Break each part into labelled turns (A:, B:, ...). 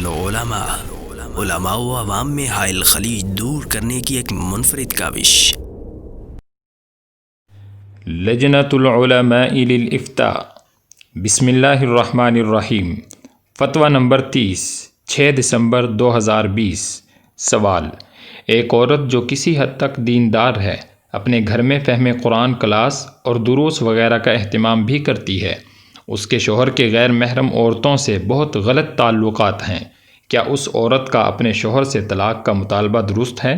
A: العلماء، علماء و عوام میں حائل خلیج دور کرنے کی ایک منفرد کاوش۔
B: لجنۃ العلماء للافتاء، بسم اللہ الرحمن الرحیم۔ فتویٰ نمبر 30، 6 دسمبر 2020۔ سوال: ایک عورت جو کسی حد تک دیندار ہے، اپنے گھر میں فہم قرآن کلاس اور دروس وغیرہ کا اہتمام بھی کرتی ہے، اس کے شوہر کے غیر محرم عورتوں سے بہت غلط تعلقات ہیں، کیا اس عورت کا اپنے شوہر سے طلاق کا مطالبہ درست ہے،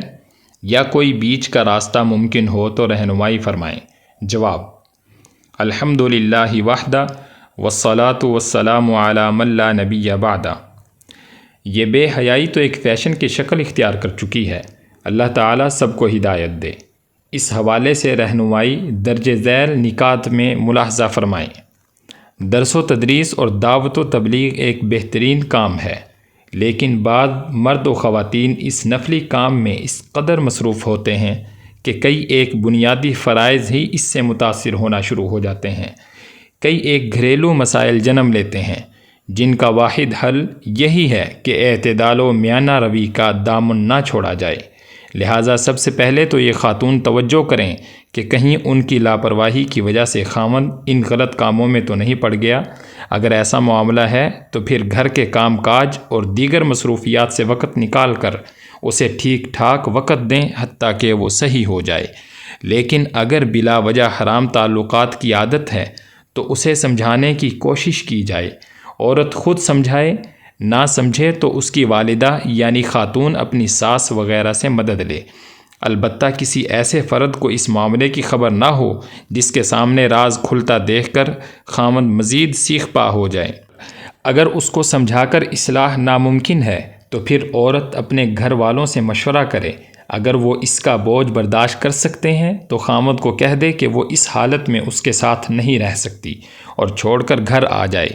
B: یا کوئی بیچ کا راستہ ممکن ہو تو رہنمائی فرمائیں؟ جواب: الحمدللہ وحدہ والصلاۃ والسلام علی من لا نبی بعدہ۔ یہ بے حیائی تو ایک فیشن کی شکل اختیار کر چکی ہے، اللہ تعالیٰ سب کو ہدایت دے۔ اس حوالے سے رہنمائی درج ذیل نکات میں ملاحظہ فرمائیں۔ درس و تدریس اور دعوت و تبلیغ ایک بہترین کام ہے، لیکن بعض مرد و خواتین اس نفلی کام میں اس قدر مصروف ہوتے ہیں کہ کئی ایک بنیادی فرائض ہی اس سے متاثر ہونا شروع ہو جاتے ہیں۔ کئی ایک گھریلو مسائل جنم لیتے ہیں جن کا واحد حل یہی ہے کہ اعتدال و میانہ روی کا دامن نہ چھوڑا جائے۔ لہٰذا سب سے پہلے تو یہ خاتون توجہ کریں کہ کہیں ان کی لاپرواہی کی وجہ سے خاوند ان غلط کاموں میں تو نہیں پڑ گیا۔ اگر ایسا معاملہ ہے تو پھر گھر کے کام کاج اور دیگر مصروفیات سے وقت نکال کر اسے ٹھیک ٹھاک وقت دیں حتیٰ کہ وہ صحیح ہو جائے۔ لیکن اگر بلا وجہ حرام تعلقات کی عادت ہے تو اسے سمجھانے کی کوشش کی جائے۔ عورت خود سمجھائے، نہ سمجھے تو اس کی والدہ یعنی خاتون اپنی ساس وغیرہ سے مدد لے، البتہ کسی ایسے فرد کو اس معاملے کی خبر نہ ہو جس کے سامنے راز کھلتا دیکھ کر خاوند مزید سیخ پا ہو جائے۔ اگر اس کو سمجھا کر اصلاح ناممکن ہے تو پھر عورت اپنے گھر والوں سے مشورہ کرے۔ اگر وہ اس کا بوجھ برداشت کر سکتے ہیں تو خاوند کو کہہ دے کہ وہ اس حالت میں اس کے ساتھ نہیں رہ سکتی اور چھوڑ کر گھر آ جائے۔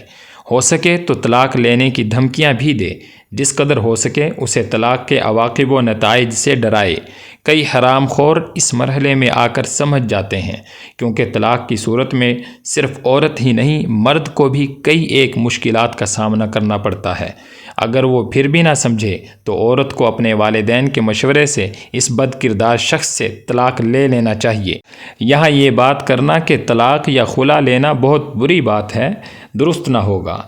B: ہو سکے تو طلاق لینے کی دھمکیاں بھی دے، جس قدر ہو سکے اسے طلاق کے عواقب و نتائج سے ڈرائے۔ کئی حرام خور اس مرحلے میں آ کر سمجھ جاتے ہیں، کیونکہ طلاق کی صورت میں صرف عورت ہی نہیں مرد کو بھی کئی ایک مشکلات کا سامنا کرنا پڑتا ہے۔ اگر وہ پھر بھی نہ سمجھے تو عورت کو اپنے والدین کے مشورے سے اس بد کردار شخص سے طلاق لے لینا چاہیے۔ یہاں یہ بات کرنا کہ طلاق یا خلا لینا بہت بری بات ہے درست نہ ہوگا،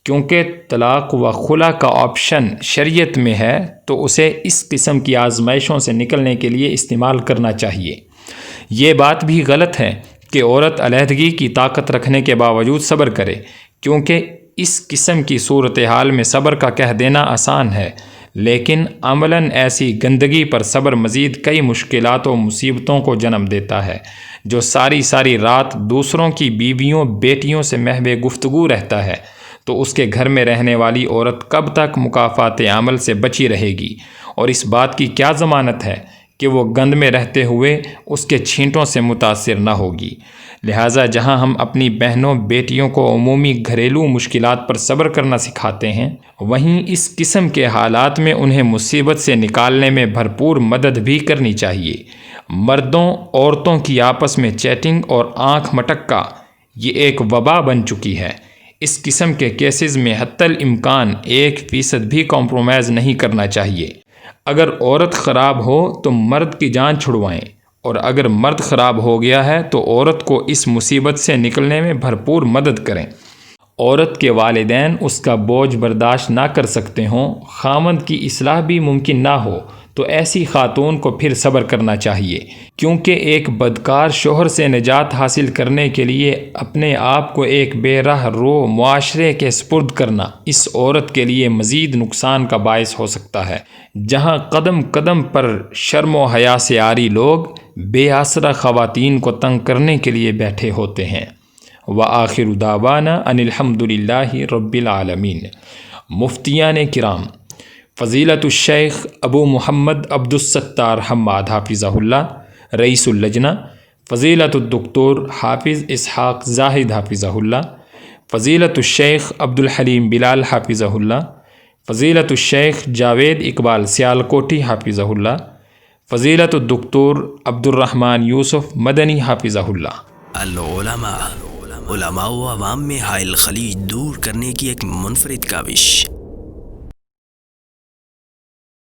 B: کیونکہ طلاق و خلا کا آپشن شریعت میں ہے تو اسے اس قسم کی آزمائشوں سے نکلنے کے لیے استعمال کرنا چاہیے۔ یہ بات بھی غلط ہے کہ عورت علیحدگی کی طاقت رکھنے کے باوجود صبر کرے، کیونکہ اس قسم کی صورتحال میں صبر کا کہہ دینا آسان ہے، لیکن عملاً ایسی گندگی پر صبر مزید کئی مشکلات و مصیبتوں کو جنم دیتا ہے۔ جو ساری رات دوسروں کی بیویوں بیٹیوں سے محو گفتگو رہتا ہے تو اس کے گھر میں رہنے والی عورت کب تک مکافات عمل سے بچی رہے گی، اور اس بات کی کیا ضمانت ہے کہ وہ گند میں رہتے ہوئے اس کے چھینٹوں سے متاثر نہ ہوگی۔ لہٰذا جہاں ہم اپنی بہنوں بیٹیوں کو عمومی گھریلو مشکلات پر صبر کرنا سکھاتے ہیں، وہیں اس قسم کے حالات میں انہیں مصیبت سے نکالنے میں بھرپور مدد بھی کرنی چاہیے۔ مردوں عورتوں کی آپس میں چیٹنگ اور آنکھ مٹکا یہ ایک وبا بن چکی ہے۔ اس قسم کے کیسز میں حتی الامکان 1% بھی کمپرومائز نہیں کرنا چاہیے۔ اگر عورت خراب ہو تو مرد کی جان چھڑوائیں، اور اگر مرد خراب ہو گیا ہے تو عورت کو اس مصیبت سے نکلنے میں بھرپور مدد کریں۔ عورت کے والدین اس کا بوجھ برداشت نہ کر سکتے ہوں، خاوند کی اصلاح بھی ممکن نہ ہو تو ایسی خاتون کو پھر صبر کرنا چاہیے، کیونکہ ایک بدکار شوہر سے نجات حاصل کرنے کے لیے اپنے آپ کو ایک بے راہ رو معاشرے کے سپرد کرنا اس عورت کے لیے مزید نقصان کا باعث ہو سکتا ہے۔ جہاں قدم قدم پر شرم و حیا سے عاری لوگ بے آسرا خواتین کو تنگ کرنے کے لیے بیٹھے ہوتے ہیں۔ وآخر دعوانا ان الحمدللہ رب العالمین۔ مفتیان کرام، فضیلت الشیخ ابو محمد عبد الستار حماد حافظہ اللہ رئیس اللجنہ، فضیلت الدکتور حافظ اسحاق زاہد حافظہ اللہ، فضیلت الشیخ عبد الحلیم بلال حافظہ اللہ، فضیلت الشیخ جاوید اقبال سیالکوٹی حافظہ اللہ، فضیلت الدکتور عبد الرحمن یوسف مدنی حافظہ اللہ۔
A: العلماء، علماء و عوام میں حائل خلیج دور کرنے کی ایک منفرد کاوش۔